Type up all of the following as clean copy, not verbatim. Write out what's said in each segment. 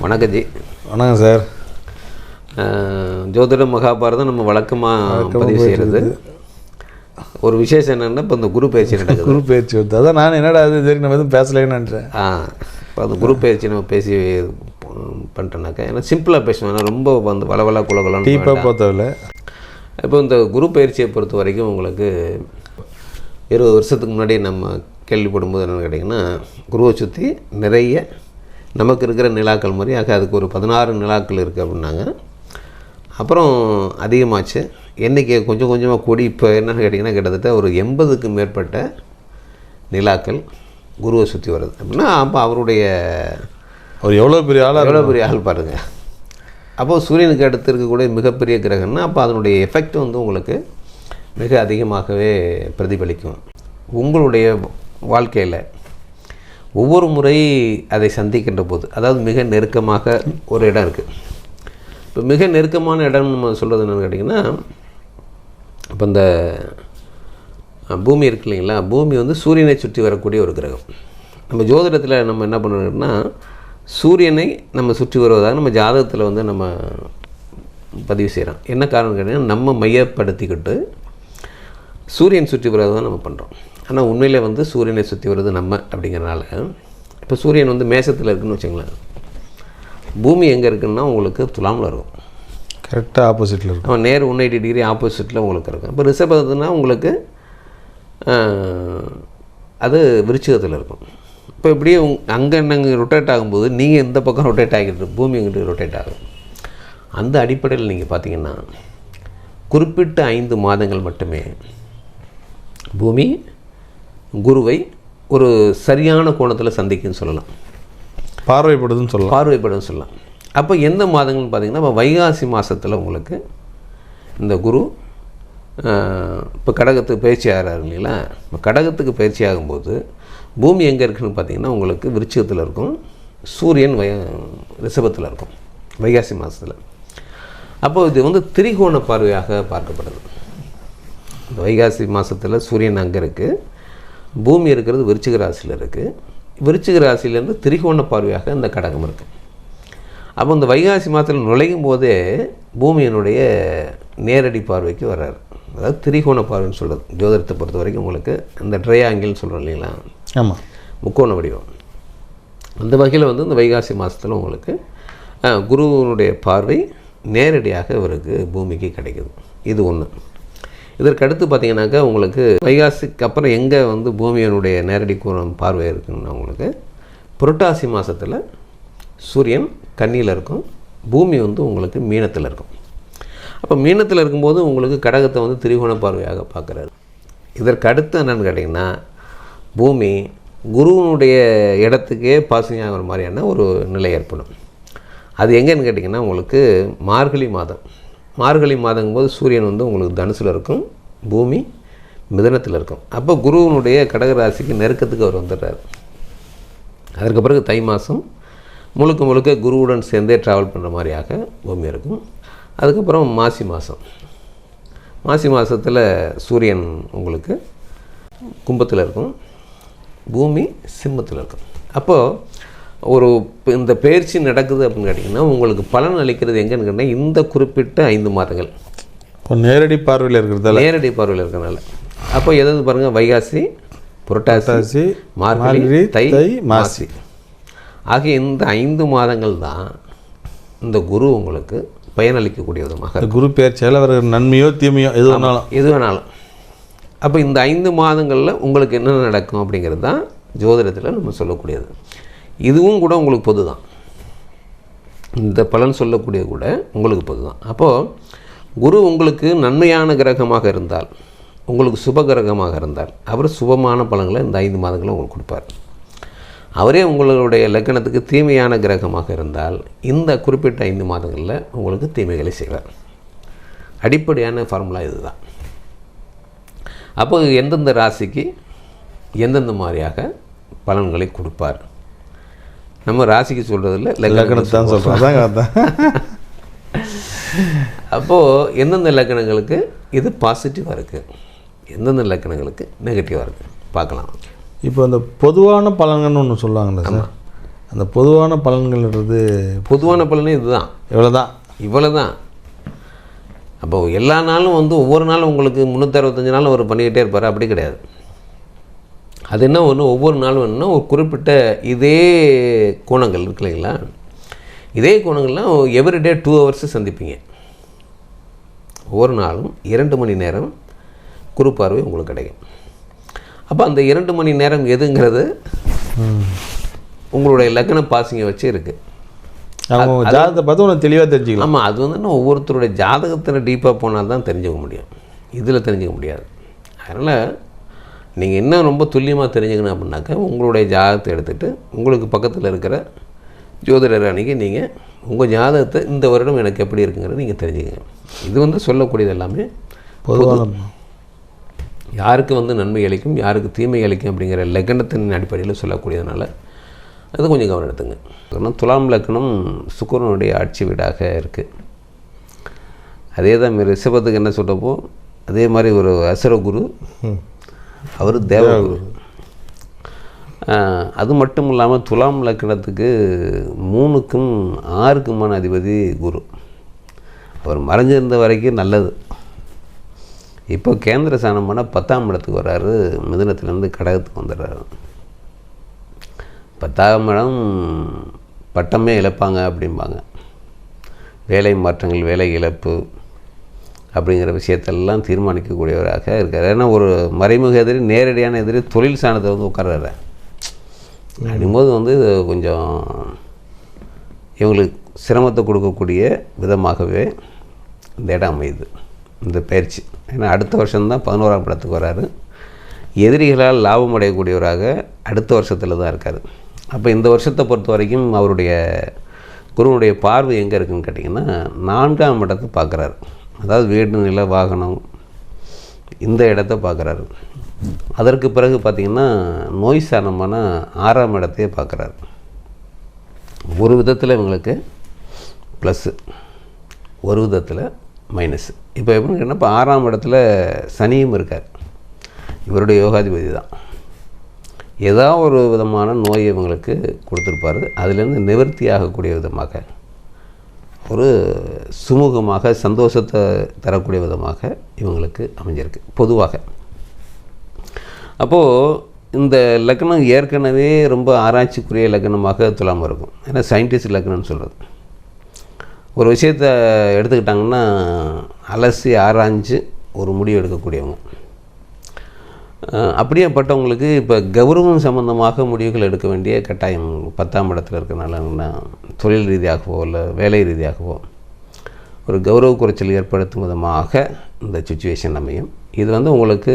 வணக்கம் ஜி. வணக்கம் சார். ஜோதிடம் மகாபாரதம் நம்ம வழக்கமாக பதிவு செய்கிறது. ஒரு விசேஷம் என்னென்னா இப்போ இந்த குரு பயிற்சி நடக்குது. குரு பயிற்சி வந்து அதான் நான் என்னடா அது சரி நம்ம எதுவும் பேசலைன்னு நினச்சேன். இப்போ அந்த குரு பயிற்சி நம்ம பேசி பண்ணிட்டோன்னாக்கா ஏன்னா சிம்பிளாக பேசுவேன். ஏன்னா ரொம்ப வந்து வளவலா குலகலாம் டீப்பாக பார்த்ததில்ல. இப்போ இந்த குரு பயிற்சியை பொறுத்த வரைக்கும் உங்களுக்கு 20 வருஷத்துக்கு முன்னாடி நம்ம கேள்விப்படும்போது என்னென்னு கேட்டிங்கன்னா, குருவை சுற்றி நிறைய நமக்கு இருக்கிற நிலாக்கள் மாதிரி அதுக்கு ஒரு 16 நிலாக்கள் இருக்குது அப்படின்னாங்க. அப்புறம் அதிகமாச்சு, எண்ணிக்கை கொஞ்சம் கொஞ்சமாக கூடி இப்போ என்னென்னு கேட்டிங்கன்னா கிட்டத்தட்ட ஒரு 80க்கு மேற்பட்ட நிலாக்கள் குருவை சுற்றி வருது அப்படின்னா அப்போ அவருடைய அவர் எவ்வளோ பெரிய ஆள் பாருங்கள். அப்போது சூரியனுக்கு அடுத்து இருக்கக்கூடிய மிகப்பெரிய கிரகம்னா அப்போ அதனுடைய எஃபெக்ட் வந்து உங்களுக்கு மிக அதிகமாகவே பிரதிபலிக்கும். உங்களுடைய வாழ்க்கையில் ஒவ்வொரு முறை அதை சந்திக்கின்ற போது, அதாவது மிக நெருக்கமாக ஒரு இடம் இருக்குது. இப்போ மிக நெருக்கமான இடம் நம்ம சொல்கிறது என்னென்னு கேட்டிங்கன்னா, இப்போ இந்த பூமி இருக்கு இல்லைங்களா, பூமி வந்து சூரியனை சுற்றி வரக்கூடிய ஒரு கிரகம். நம்ம ஜோதிடத்தில் நம்ம என்ன பண்ணணும்னா, சூரியனை நம்ம சுற்றி வருவதாக நம்ம ஜாதகத்தில் வந்து நம்ம பதிவு செய்கிறோம். என்ன காரணம் கேட்டிங்கன்னா, நம்ம மையப்படுத்திக்கிட்டு சூரியன் சுற்றி வருவதை தான் நம்ம பண்ணுறோம். ஆனால் உண்மையில் வந்து சூரியனை சுற்றி வருது நம்ம அப்படிங்கிறனால, இப்போ சூரியன் வந்து மேசத்தில் இருக்குதுன்னு வச்சுங்களேன், பூமி எங்கே இருக்குதுன்னா உங்களுக்கு துலாமில் இருக்கும். கரெக்டாக ஆப்போசிட்டில் இருக்கும். அவன் நேர் 180 டிகிரி ஆப்போசிட்டில் உங்களுக்கு இருக்கும். இப்போ ரிஷபத்துனா உங்களுக்கு அது விருச்சிகத்தில் இருக்கும். இப்போ இப்படியே அங்கே நாங்கள் ரொட்டேட் ஆகும்போது நீங்கள் இந்த பக்கம் ரொட்டேட் ஆகிட்டு பூமி எங்கிட்ட ரொட்டேட் ஆகும். அந்த அடிப்படையில் நீங்கள் பார்த்தீங்கன்னா குறிப்பிட்ட 5 மாதங்கள் மட்டுமே பூமி குருவை ஒரு சரியான கோணத்தில் சந்திக்குன்னு சொல்லலாம், பார்வைப்படுதுன்னு சொல்லலாம். அப்போ எந்த மாதங்கள்னு பார்த்திங்கன்னா, இப்போ வைகாசி மாதத்தில் உங்களுக்கு இந்த குரு இப்போ கடகத்துக்கு பயிற்சி ஆகிறாரு இல்லைங்களா. இப்போ கடகத்துக்கு பயிற்சி ஆகும்போது பூமி எங்கே இருக்குதுன்னு பார்த்திங்கன்னா உங்களுக்கு விருச்சிகத்தில் இருக்கும், சூரியன் ரிஷபத்தில் இருக்கும் வைகாசி மாதத்தில். அப்போது இது வந்து திரிகோண பார்வையாக பார்க்கப்படுது. வைகாசி மாதத்தில் சூரியன் அங்கே இருக்குது, பூமி இருக்கிறது விருச்சிக ராசியில் இருக்குது. விருச்சிக ராசியிலேருந்து திரிகோண பார்வையாக இந்த கடகம் இருக்குது. அப்போ இந்த வைகாசி மாதத்தில் நுழையும் போதே பூமியினுடைய நேரடி பார்வைக்கு வர்றாரு. அதாவது திரிகோண பார்வைன்னு சொல்கிறது ஜோதிடத்தை பொறுத்த வரைக்கும் உங்களுக்கு இந்த ட்ரையாங்கிள்னு சொல்கிறோம் இல்லைங்களா. ஆமாம், முக்கோண வடிவம். அந்த வகையில் வந்து இந்த வைகாசி மாதத்தில் உங்களுக்கு குருவனுடைய பார்வை நேரடியாக இவருக்கு பூமிக்கு கிடைக்குது. இது ஒன்று. இதற்கடுத்து பார்த்திங்கனாக்கா உங்களுக்கு வைகாசிக்கு அப்புறம் எங்கே வந்து பூமியினுடைய நேரடி கோணம் பார்வை இருக்குன்னா உங்களுக்கு புரட்டாசி மாதத்தில் சூரியன் கன்னியில் இருக்கும், பூமி வந்து உங்களுக்கு மீனத்தில் இருக்கும். அப்போ மீனத்தில் இருக்கும்போது உங்களுக்கு கடகத்தை வந்து திரிகோண பார்வையாக பார்க்குறாரு. இதற்கடுத்து என்னென்னு கேட்டிங்கன்னா, பூமி குருவனுடைய இடத்துக்கே பாசிங் ஆகிற மாதிரியான ஒரு நிலை ஏற்படும். அது எங்கேன்னு கேட்டிங்கன்னா உங்களுக்கு மார்கழி மாதங்கும்போது சூரியன் வந்து உங்களுக்கு தனுசில் இருக்கும், பூமி மிதனத்தில் இருக்கும். அப்போ குருவனுடைய கடகராசிக்கு நெருக்கத்துக்கு அவர் வந்துடுறார். அதற்கு பிறகு தை மாதம் முழுக்க குருவுடன் சேர்ந்தே ட்ராவல் பண்ணுற மாதிரியாக பூமி இருக்கும். அதுக்கப்புறம் மாசி மாதத்தில் சூரியன் உங்களுக்கு கும்பத்தில் இருக்கும், பூமி சிம்மத்தில் இருக்கும். அப்போது இந்த பயிற்சி நடக்குது அப்படின்னு கேட்டிங்கன்னா உங்களுக்கு பலன் அளிக்கிறது எங்கன்னு கேட்டால் இந்த குறிப்பிட்ட 5 மாதங்கள் இப்போ நேரடி பார்வையில் இருக்கிறதுனால அப்போ எதாவது பாருங்கள், வைகாசி, புரட்டாசி, மார்கழி, தை, மாசி ஆகிய இந்த 5 மாதங்கள் தான் இந்த குரு உங்களுக்கு பயனளிக்கக்கூடிய விதமாக குரு பயிற்சியால் அவர் நன்மையோ தீமையோ எது வேணாலும். அப்போ இந்த 5 மாதங்களில் உங்களுக்கு என்ன நடக்கும் அப்படிங்கிறது தான் ஜோதிடத்தில் நம்ம சொல்லக்கூடியது. இதுவும் கூட உங்களுக்கு பொது தான், இந்த பலன் சொல்லக்கூடியது கூட உங்களுக்கு பொது தான். அப்போது குரு உங்களுக்கு நன்மையான கிரகமாக இருந்தால், உங்களுக்கு சுப கிரகமாக இருந்தால் அவர் சுபமான பலன்களை இந்த 5 மாதங்களும் உங்களுக்கு கொடுப்பார். அவரே உங்களுடைய லக்னத்துக்கு தீமையான கிரகமாக இருந்தால் இந்த குறிப்பிட்ட 5 மாதங்களில் உங்களுக்கு தீமைகளை செய்வார். அடிப்படையான ஃபார்முலா இது தான். அப்போ எந்தெந்த ராசிக்கு எந்தெந்த மாதிரியாக பலன்களை கொடுப்பார், நம்ம ராசிக்கு சொல்கிறதில்ல லக்னத்தை தான் சொல்கிறோம். அப்போது எந்தெந்த லக்னங்களுக்கு இது பாசிட்டிவாக இருக்குது, எந்தெந்த லக்னங்களுக்கு நெகட்டிவாக இருக்குது பார்க்கலாம். இப்போ அந்த பொதுவான பலன்கள்னு ஒன்று சொல்லுவாங்கள்ல சார், அந்த பொதுவான பலன்கள்ன்றது பொதுவான பலனே இதுதான், இவ்வளோ தான். அப்போ எல்லா நாளும் வந்து ஒவ்வொரு நாளும் உங்களுக்கு 365 நாளும் அவர் பண்ணிக்கிட்டே இருப்பார், அப்படி கிடையாது. அது என்ன ஒன்று, ஒவ்வொரு நாளும் என்னன்னா ஒரு குறிப்பிட்ட இதே கோணங்கள் இருக்கு இல்லைங்களா, இதே கோணங்கள்லாம் எவ்ரிடே 2 hours சந்திப்பீங்க. ஒவ்வொரு நாளும் 2 மணி நேரம் குரு பார்வை உங்களுக்கு கிடைக்கும். அப்போ அந்த 2 மணி நேரம் எதுங்கிறது உங்களுடைய லக்ன பாசிங்கை வச்சு இருக்குது. அவங்க ஜாதகத்தை பார்த்து உனக்கு தெளிவாக தெரிஞ்சுக்கலாம். ஆமாம், அது வந்து ஒவ்வொருத்தருடைய ஜாதகத்தில் டீப்பாக போனால் தான் தெரிஞ்சுக்க முடியும், இதில் தெரிஞ்சுக்க முடியாது. அதனால் நீங்கள் இன்னும் ரொம்ப துல்லியமாக தெரிஞ்சுக்கணும் அப்படின்னாக்கா உங்களுடைய ஜாதகத்தை எடுத்துகிட்டு உங்களுக்கு பக்கத்தில் இருக்கிற ஜோதிடர் அன்றைக்கி நீங்கள் உங்கள் ஜாதகத்தை இந்த வருடம் எனக்கு எப்படி இருக்குங்கிறது நீங்கள் தெரிஞ்சுக்கங்க. இது வந்து சொல்லக்கூடியது எல்லாமே பொதுவான யாருக்கு வந்து நன்மை அளிக்கும் யாருக்கு தீமை அளிக்கும் அப்படிங்கிற லக்னத்தின் அடிப்படையில் சொல்லக்கூடியதுனால அது கொஞ்சம் கவனம் எடுத்துங்க. காரணம் துலாம் லக்னம் சுக்கிரனுடைய ஆட்சி வீடாக இருக்குது. அதே தான் ரிஷபத்துக்கு என்ன சொல்கிறப்போ அதே மாதிரி ஒரு அசுரகுரு, அவர் தேவகுரு. அது மட்டும் இல்லாமல் துலாம் லக்னத்துக்கு 3க்கும் 6க்குமான அதிபதி குரு. அவர் மறைஞ்சிருந்த வரைக்கும் நல்லது. இப்போ கேந்திர சாணமான 10ஆம் இடத்துக்கு வர்றாரு, மிதுனத்துலேருந்து கடகத்துக்கு வந்துடுறாரு. 10ஆம் இடம் பட்டமே இழப்பாங்க அப்படிம்பாங்க. வேலை மாற்றங்கள், வேலை இழப்பு அப்படிங்கிற விஷயத்தெல்லாம் தீர்மானிக்கக்கூடியவராக இருக்கார். ஏன்னா ஒரு மறைமுக எதிரி, நேரடியான எதிரி தொழில் சாணத்தை வந்து உட்கார்றாரு. அப்படிங்கும்போது வந்து கொஞ்சம் இவங்களுக்கு சிரமத்தை கொடுக்கக்கூடிய விதமாகவே இந்த இடம் அமையுது, இந்த பயிற்சி. ஏன்னா அடுத்த வருஷம்தான் 11ஆம் இடத்துக்கு வராரு. எதிரிகளால் லாபம் அடையக்கூடியவராக அடுத்த வருஷத்தில் தான் இருக்கார். அப்போ இந்த வருஷத்தை பொறுத்த வரைக்கும் அவருடைய குருவுடைய பார்வை எங்கே இருக்குதுன்னு கேட்டிங்கன்னா 4ஆம் இடத்தை பார்க்குறாரு. அதாவது வீடு, நில, வாகனம் இந்த இடத்த பார்க்குறாரு. அதற்கு பிறகு பார்த்திங்கன்னா நோய் சாணமான 6ஆம் இடத்தையே பார்க்குறாரு. ஒரு விதத்தில் இவங்களுக்கு ப்ளஸ்ஸு, ஒரு விதத்தில் மைனஸு. இப்போ எப்படின்னு கேட்டால் இப்போ 6ஆம் இடத்துல சனியும் இருக்கார், இவருடைய யோகாதிபதி தான். ஏதாவது ஒரு விதமான நோயை இவங்களுக்கு கொடுத்துருப்பார். அதுலேருந்து நிவர்த்தி ஆகக்கூடிய விதமாக, ஒரு சுமூகமாக சந்தோஷத்தை தரக்கூடிய விதமாக இவங்களுக்கு அமைஞ்சிருக்கு பொதுவாக. அப்போது இந்த லக்னம் ஏற்கனவே ரொம்ப ஆராய்ச்சிக்குரிய லக்னமாக துலாம் இருக்கும். ஏன்னா சயின்டிஸ்ட் லக்னம்னு சொல்கிறது. ஒரு விஷயத்தை எடுத்துக்கிட்டாங்கன்னா அலசி ஆராய்ஞ்சு ஒரு முடிவு எடுக்கக்கூடியவங்க. அப்படியேப்பட்டவங்களுக்கு இப்போ கௌரவம் சம்பந்தமாக முடிவுகள் எடுக்க வேண்டிய கட்டாயம் 10ஆம் இடத்துல இருக்கிறனால தொழில் ரீதியாகவோ இல்லை வேலை ரீதியாகவோ ஒரு கௌரவ குறைச்சல் ஏற்படுத்தும் விதமாக இந்த சுச்சுவேஷன் அமையும். இது வந்து உங்களுக்கு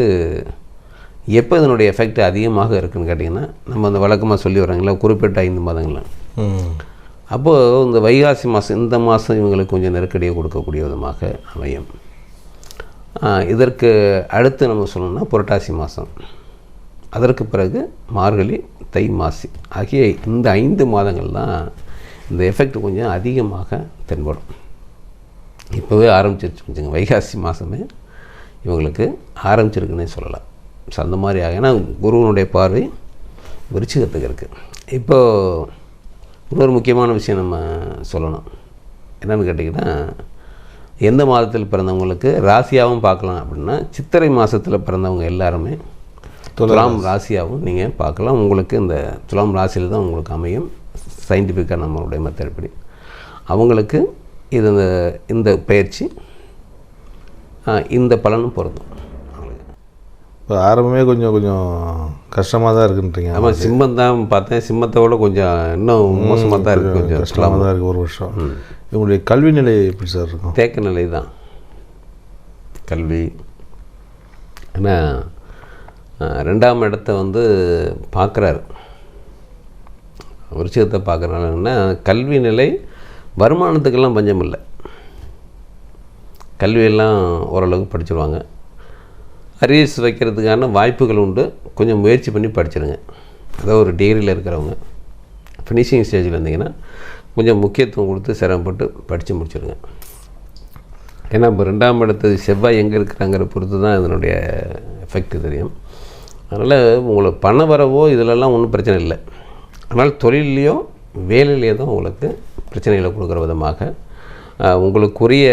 எப்போ இதனுடைய எஃபெக்ட் அதிகமாக இருக்குதுன்னு கேட்டிங்கன்னா, நம்ம அந்த வழக்கமாக சொல்லி வராங்களா குறிப்பிட்ட 5 மாதங்கள். அப்போது இந்த வைகாசி மாதம், இந்த மாதம் இவங்களுக்கு கொஞ்சம் நெருக்கடியை கொடுக்கக்கூடிய விதமாக அமையும். இதற்கு அடுத்து நம்ம சொல்லணும்னா புரட்டாசி மாதம், அதற்கு பிறகு மார்கழி, தை, மாசி ஆகிய இந்த 5 மாதங்கள் தான் இந்த எஃபெக்ட் கொஞ்சம் அதிகமாக தென்படும். இப்போவே ஆரம்பிச்சிருச்சு வச்சுங்க, வைகாசி மாதமே இவங்களுக்கு ஆரம்பிச்சிருக்குன்னே சொல்லலாம். ஸோ அந்த மாதிரி ஏன்னா குருவனுடைய பார்வை விருச்சிகத்துக்கு இருக்குது. இப்போது இன்னொரு முக்கியமான விஷயம் நம்ம சொல்லணும். என்னென்னு கேட்டிங்கன்னா, எந்த மாதத்தில் பிறந்தவங்களுக்கு ராசியாகவும் பார்க்கலாம் அப்படின்னா, சித்திரை மாதத்தில் பிறந்தவங்க எல்லாருமே துலாம் ராசியாகவும் நீங்கள் பார்க்கலாம். உங்களுக்கு இந்த துலாம் ராசியில் தான் உங்களுக்கு அமையும். சயின்டிஃபிக்காக நம்மளுடைய மெத்தட்படி அவங்களுக்கு இது இந்த பயிற்சி இந்த பலனும் பொருந்தும். இப்போ ஆரம்பமே கொஞ்சம் கஷ்டமாக தான் இருக்குன்றீங்க. ஆமாம், சிம்மம் தான் பார்த்தேன். சிம்மத்தோட கொஞ்சம் இன்னும் மோசமாக தான் இருக்குது, கொஞ்சம் கஷ்டமாக தான் இருக்குது ஒரு வருஷம். இவங்களுடைய கல்வி நிலை எப்படி சார் இருக்கும்? தேக்க நிலை தான் கல்வி. ஏன்னா 2ஆம் இடத்தை வந்து பார்க்குறாரு, விருச்சிகத்தை பார்க்குறனாலன்னா கல்வி நிலை, வருமானத்துக்கெல்லாம் பஞ்சம் இல்லை. கல்வியெல்லாம் ஓரளவுக்கு படிச்சிருவாங்க. அரியர்ஸ் வைக்கிறதுக்கான வாய்ப்புகள் உண்டு. கொஞ்சம் முயற்சி பண்ணி படிச்சிடுங்க. அதாவது ஒரு டிகிரியில் இருக்கிறவங்க ஃபினிஷிங் ஸ்டேஜில் இருந்தீங்கன்னா கொஞ்சம் முக்கியத்துவம் கொடுத்து சிரமப்பட்டு படித்து முடிச்சிடுங்க. ஏன்னா இப்போ 2ஆம் இடத்து செவ்வாய் எங்கே இருக்கிறாங்கிற பொறுத்து தான் இதனுடைய எஃபெக்ட் தெரியும். அதனால் உங்களுக்கு பண வரவோ இதிலெல்லாம் ஒன்றும் பிரச்சனை இல்லை. அதனால் தொழிலையோ வேலையிலே தான் உங்களுக்கு பிரச்சனைகளை கொடுக்குற விதமாக உங்களுக்குரிய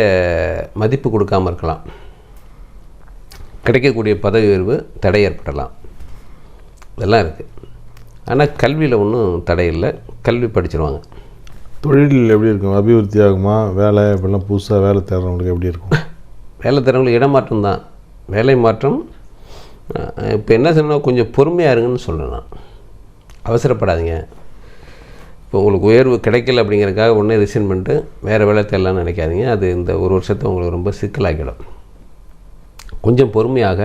மதிப்பு கொடுக்காமல் இருக்கலாம். கிடைக்கக்கூடிய பதவி உயர்வு தடை ஏற்படலாம். இதெல்லாம் இருக்குது. ஆனால் கல்வியில் ஒன்றும் தடை இல்லை. கல்வி படிச்சிருவாங்க. தொழில் எப்படி இருக்கும்? அபிவிருத்தி ஆகுமா? வேலை இப்படிலாம் புதுசாக வேலை தேடுறவங்களுக்கு எப்படி இருக்கும்? வேலை தேடுறவங்களுக்கு இடமாற்றம் தான். வேலை மாற்றம். இப்போ என்ன சொன்னால் கொஞ்சம் பொறுமையாக இருங்கன்னு சொல்கிறேன் நான். அவசரப்படாதீங்க. இப்போ உங்களுக்கு உயர்வு கிடைக்கல அப்படிங்கிறதுக்காக உடனே ரிசைன் பண்ணிட்டு வேறு வேலை தேடலான்னு நினைக்காதீங்க. அது இந்த ஒரு வருஷத்தை உங்களுக்கு ரொம்ப சிக்கலாக்கிடும். கொஞ்சம் பொறுமையாக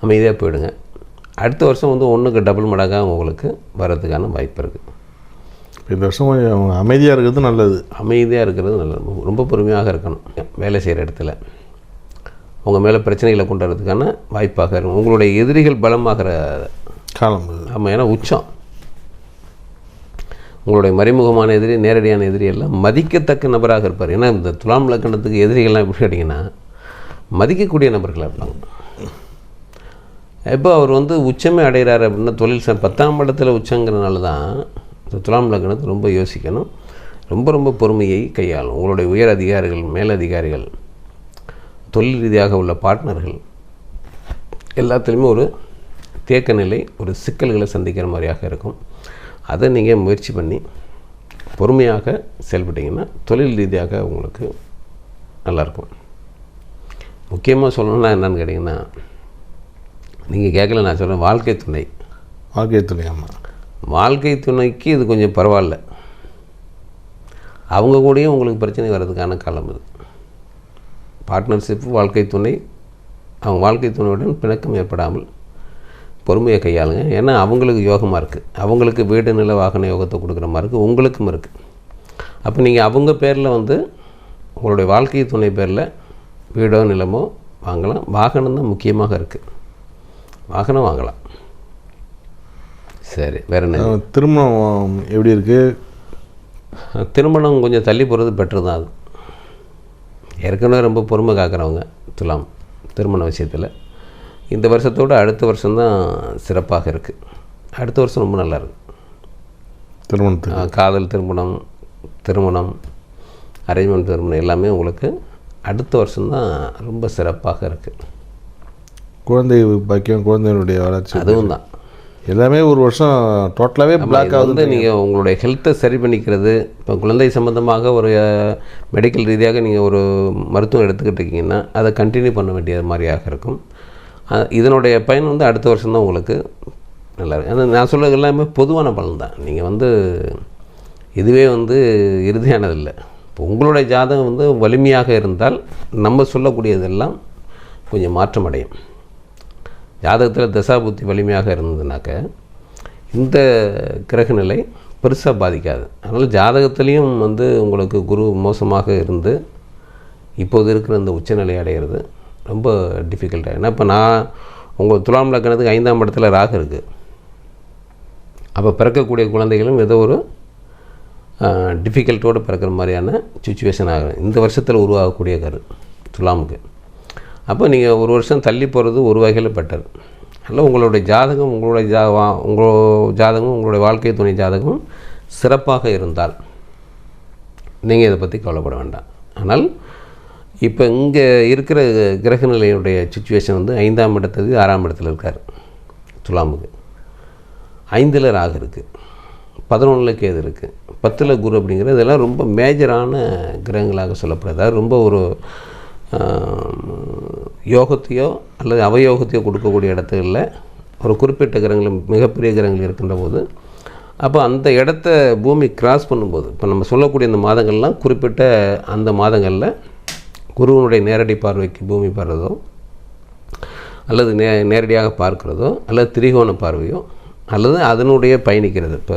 அமைதியாக போயிடுங்க. அடுத்த வருஷம் வந்து ஒன்றுக்கு டபுள் மடங்காக உங்களுக்கு வர்றதுக்கான வாய்ப்பு இருக்குது. இந்த வருஷம் கொஞ்சம் அமைதியாக இருக்கிறது நல்லது. அமைதியாக இருக்கிறது நல்லது. ரொம்ப பொறுமையாக இருக்கணும். வேலை செய்கிற இடத்துல உங்கள் மேலே பிரச்சனைகளை கொண்டு வரதுக்கான வாய்ப்பாக இருக்கும். உங்களுடைய எதிரிகள் பலமாகிற காலம். ஆமாம். ஏன்னா உச்சம். உங்களுடைய மறைமுகமான எதிரி, நேரடியான எதிரி எல்லாம் மதிக்கத்தக்க நபராக இருப்பார். ஏன்னா இந்த துலாம் லக்னத்துக்கு எதிரிகள்லாம் எப்படி கேட்டிங்கன்னா மதிக்கக்கூடிய நபர்களாக இருப்பாங்க. எப்போ அவர் வந்து உச்சமே அடைகிறாரு அப்படின்னா தொழில் 10ஆம் இடத்துல உச்சங்கிறனால தான் இந்த துலாம் லக்னத்தை ரொம்ப யோசிக்கணும். ரொம்ப ரொம்ப பொறுமையை கையாளும். உங்களுடைய உயர் அதிகாரிகள், மேலதிகாரிகள், தொழில் ரீதியாக உள்ள பார்ட்னர்கள் எல்லாத்துலேயுமே ஒரு தேக்க நிலை, ஒரு சிக்கல்களை சந்திக்கிற மாதிரியாக இருக்கும். அதை நீங்கள் முயற்சி பண்ணி பொறுமையாக செயல்பட்டிங்கன்னா தொழில் ரீதியாக உங்களுக்கு நல்லாயிருக்கும். முக்கியமாக சொல்லணும்னா என்னென்னு கேட்டிங்கன்னா, நீங்கள் கேட்கல, நான் சொல்கிறேன். வாழ்க்கை துணை. வாழ்க்கை துணை. ஆமாம். வாழ்க்கை துணைக்கு இது கொஞ்சம் பரவாயில்ல. அவங்க கூடயும் உங்களுக்கு பிரச்சனை வர்றதுக்கான காலம் இது. பார்ட்னர்ஷிப், வாழ்க்கை துணை, அவங்க வாழ்க்கை துணையுடன் பிணக்கம் ஏற்படாமல் பொறுமையை கையாளுங்க. ஏன்னா அவங்களுக்கு யோகமாக இருக்குது. அவங்களுக்கு வீடு நில வாகன யோகத்தை கொடுக்குற மாதிரி இருக்குது. உங்களுக்கும் இருக்குது. அப்போ நீங்கள் அவங்க பேரில் வந்து உங்களுடைய வாழ்க்கை துணை பேரில் வீடோ நிலமோ வாங்கலாம். வாகனம் தான் முக்கியமாக இருக்குது. வாகனம் வாங்கலாம். சரி, வேறு என்ன? திருமணம் எப்படி இருக்குது? திருமணம் கொஞ்சம் தள்ளி போகிறது பெட்ரு தான். அது ஏற்கனவே ரொம்ப பொறுமை காக்கிறவங்க துலாம் திருமண விஷயத்தில் இந்த வருஷத்தோடு அடுத்த வருஷம்தான் சிறப்பாக இருக்குது. அடுத்த வருஷம் ரொம்ப நல்லா இருக்குது. திருமணத்துக்கு காதல் திருமணம் அரேஞ்ச்மெண்ட் திருமணம் எல்லாமே உங்களுக்கு அடுத்த வருஷம்தான் ரொம்ப சிறப்பாக இருக்குது. குழந்தை பாக்கியம், குழந்தைகளுடைய வளர்ச்சி, அதுவும் தான். எல்லாமே ஒரு வருஷம் டோட்டலாகவே பிளாக் ஆகுது. நீங்கள் உங்களுடைய ஹெல்த்தை சரி பண்ணிக்கிறது, இப்போ குழந்தை சம்மந்தமாக ஒரு மெடிக்கல் ரீதியாக நீங்கள் ஒரு மருத்துவம் எடுத்துக்கிட்டு இருக்கீங்கன்னா அதை கண்டினியூ பண்ண வேண்டிய மாதிரியாக இருக்கும். இதனுடைய பயன் வந்து அடுத்த வருஷம்தான் உங்களுக்கு நல்லாயிருக்கும். ஆனால் நான் சொல்கிறது எல்லாமே பொதுவான பலன் தான். நீங்கள் வந்து இதுவே வந்து இறுதியானதில்லை. இப்போ உங்களுடைய ஜாதகம் வந்து வலிமையாக இருந்தால் நம்ம சொல்லக்கூடியதெல்லாம் கொஞ்சம் மாற்றம் அடையும். ஜாதகத்தில் தசாபுத்தி வலிமையாக இருந்ததுனாக்க இந்த கிரகநிலை பெருசாக பாதிக்காது. அதனால் ஜாதகத்துலேயும் வந்து உங்களுக்கு குரு மோசமாக இருந்து இப்போது இருக்கிற இந்த உச்சநிலை அடைகிறது ரொம்ப டிஃபிகல்ட்டாக. ஏன்னா இப்போ நான் உங்கள் துலாம் லக்னத்துக்கு 5ஆம் இடத்துல ராகு இருக்குது. அப்போ பிறக்கக்கூடிய குழந்தைகளும் ஏதோ ஒரு டிஃபிகல்ட்டோடு பிறக்கிற மாதிரியான சுச்சுவேஷன் ஆகும் இந்த வருஷத்தில் உருவாகக்கூடிய கரு துலாமுக்கு. அப்போ நீங்கள் ஒரு வருஷம் தள்ளி போகிறது ஒரு வகையில் பெட்டர். அதனால் உங்களுடைய ஜாதகம், உங்களுடைய ஜாதகமும் உங்களுடைய வாழ்க்கை துணை ஜாதகமும் சிறப்பாக இருந்தால் நீங்கள் இதை பற்றி கவலைப்பட வேண்டாம். ஆனால் இப்போ இங்கே இருக்கிற கிரகநிலையுடைய சுச்சுவேஷன் வந்து 5ஆம் இடத்துக்கு 6ஆம் இடத்துல இருக்கார் துலாமுக்கு. 5ல் ராகு இருக்குது, 11ல் கேது இருக்குது, 10ல் குரு அப்படிங்கிறது இதெல்லாம் ரொம்ப மேஜரான கிரகங்களாக சொல்லப்படுது. அதாவது ரொம்ப ஒரு யோகத்தையோ அல்லது அவயோகத்தையோ கொடுக்கக்கூடிய இடத்துல ஒரு குறிப்பிட்ட கிரகங்கள், மிகப்பெரிய கிரகங்கள் இருக்கின்ற போது, அப்போ அந்த இடத்த பூமி கிராஸ் பண்ணும்போது, இப்போ நம்ம சொல்லக்கூடிய இந்த மாதங்கள்லாம் குறிப்பிட்ட அந்த மாதங்களில் குருவனுடைய நேரடி பார்வைக்கு பூமி படுறதோ அல்லது நேரடியாக பார்க்கிறதோ அல்லது திரிகோண பார்வையோ அல்லது அதனுடைய பயணிக்கிறது. இப்போ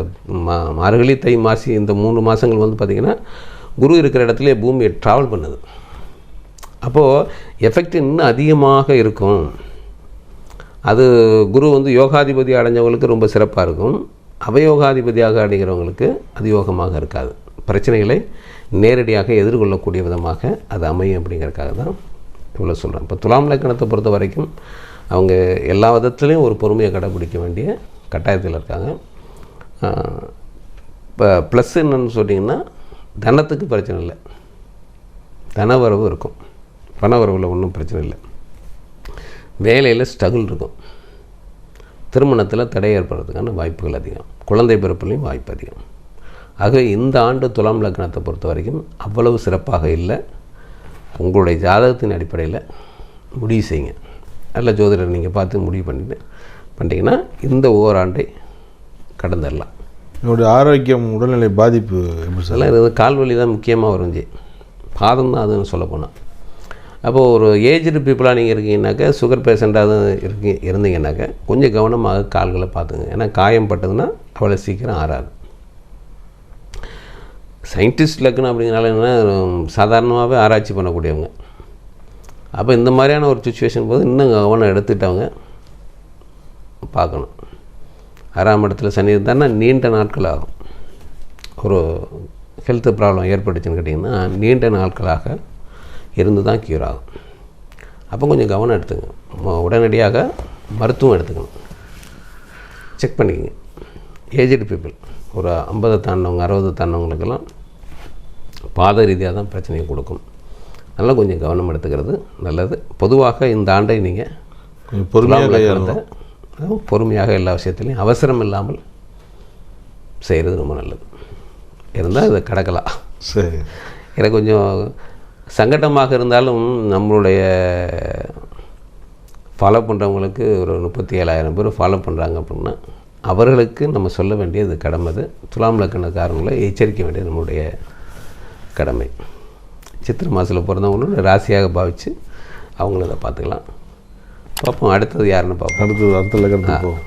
மார்கழி, தை, மாசி இந்த 3 மாதங்கள் வந்து பார்த்திங்கன்னா குரு இருக்கிற இடத்துல பூமியை ட்ராவல் பண்ணுது. அப்போது எஃபெக்ட் இன்னும் அதிகமாக இருக்கும். அது குரு வந்து யோகாதிபதி அடைஞ்சவங்களுக்கு ரொம்ப சிறப்பாக இருக்கும். அவயோகாதிபதியாக அடைகிறவங்களுக்கு அது யோகமாக இருக்காது. பிரச்சனைகளை நேரடியாக எதிர்கொள்ளக்கூடிய விதமாக அது அமையும். அப்படிங்கிறதுக்காக தான் இவ்வளோ சொல்கிறேன். இப்போ துலாம் லக்னத்தை பொறுத்த வரைக்கும் அவங்க எல்லா விதத்துலேயும் ஒரு பொறுமையை கடைபிடிக்க வேண்டிய கட்டாயத்தில் இருக்காங்க. இப்போ ப்ளஸ் என்னன்னு சொன்னிங்கன்னா தனத்துக்கு பிரச்சனை இல்லை, தனவரவு இருக்கும், பணவரவில் ஒன்றும் பிரச்சனை இல்லை. வேலையில் ஸ்ட்ரகிள் இருக்கும், திருமணத்தில் தடை ஏற்படுறதுக்கான வாய்ப்புகள் அதிகம், குழந்தை பிறப்புலையும் வாய்ப்பு அதிகம். ஆக இந்த ஆண்டு துலாம் லக்னத்தை பொறுத்த வரைக்கும் அவ்வளவு சிறப்பாக இல்லை. உங்களுடைய ஜாதகத்தின் அடிப்படையில் முடிவு செய்யுங்க. நல்ல ஜோதிடர் நீங்கள் பார்த்து முடிவு பண்ணிட்டீங்கன்னா இந்த ஓராண்டை கடந்துடலாம். என்னுடைய ஆரோக்கியம், உடல்நிலை பாதிப்பு எப்படி சார்? எல்லாம் இருக்குது. கால்வலி தான் முக்கியமாக வருஞ்சி, பாதம் தான் அதுன்னு சொல்ல போனால். அப்போது ஒரு ஏஜ்டு பீப்புளாக நீங்கள் இருக்கீங்கன்னாக்கா, சுகர் பேஷண்ட்டாக இருந்தீங்கன்னாக்கா கொஞ்சம் கவனமாக கால்களை பார்த்துங்க. ஏன்னா காயம் பட்டதுன்னா அவ்வளோ சீக்கிரம் ஆறாது. சயின்டிஸ்ட் லக்குன்னு அப்படிங்கிறனால என்ன, சாதாரணமாகவே ஆராய்ச்சி பண்ணக்கூடியவங்க. அப்போ இந்த மாதிரியான ஒரு சுச்சுவேஷன் போது இன்னும் கவனம் எடுத்துட்டவங்க பார்க்கணும். 6ஆம் இடத்துல சனி இருந்தான்னா நீண்ட நாட்கள் ஆகும். ஒரு ஹெல்த் ப்ராப்ளம் ஏற்பட்டுச்சுன்னு கேட்டிங்கன்னா நீண்ட நாட்களாக இருந்து தான் க்யூர் ஆகும். அப்போ கொஞ்சம் கவனம் எடுத்துங்க. உடனடியாக மருத்துவம் எடுத்துக்கணும், செக் பண்ணிக்கங்க. ஏஜ்டு பீப்புள் ஒரு 50 தாண்டவங்க 60 தாண்டவங்களுக்கெல்லாம் பாத ரீதியாக தான் பிரச்சனையை கொடுக்கும். அதனால் கொஞ்சம் கவனம் எடுத்துக்கிறது நல்லது. பொதுவாக இந்த ஆண்டை நீங்கள் பொறுமையாக எல்லா விஷயத்துலையும் அவசரம் இல்லாமல் செய்கிறது ரொம்ப நல்லது. இருந்தால் இதை கடக்கலாம். சரி, எனக்கு கொஞ்சம் சங்கடமாக இருந்தாலும் நம்மளுடைய ஃபாலோ பண்ணுறவங்களுக்கு ஒரு 37,000 பேர் ஃபாலோ பண்ணுறாங்க அப்படின்னா அவர்களுக்கு நம்ம சொல்ல வேண்டியது கடமை. அது துலாம் லக்னக்காரங்களை எச்சரிக்க வேண்டியது நம்மளுடைய கடமை. சித்திரை மாதத்தில் பிறந்தவங்களும் ராசியாக பாவித்து அவங்கள இதை பார்த்துக்கலாம். பார்ப்போம் அடுத்தது யாருன்னு பார்ப்போம். அடுத்த லக்னத்துக்கு போவோம்.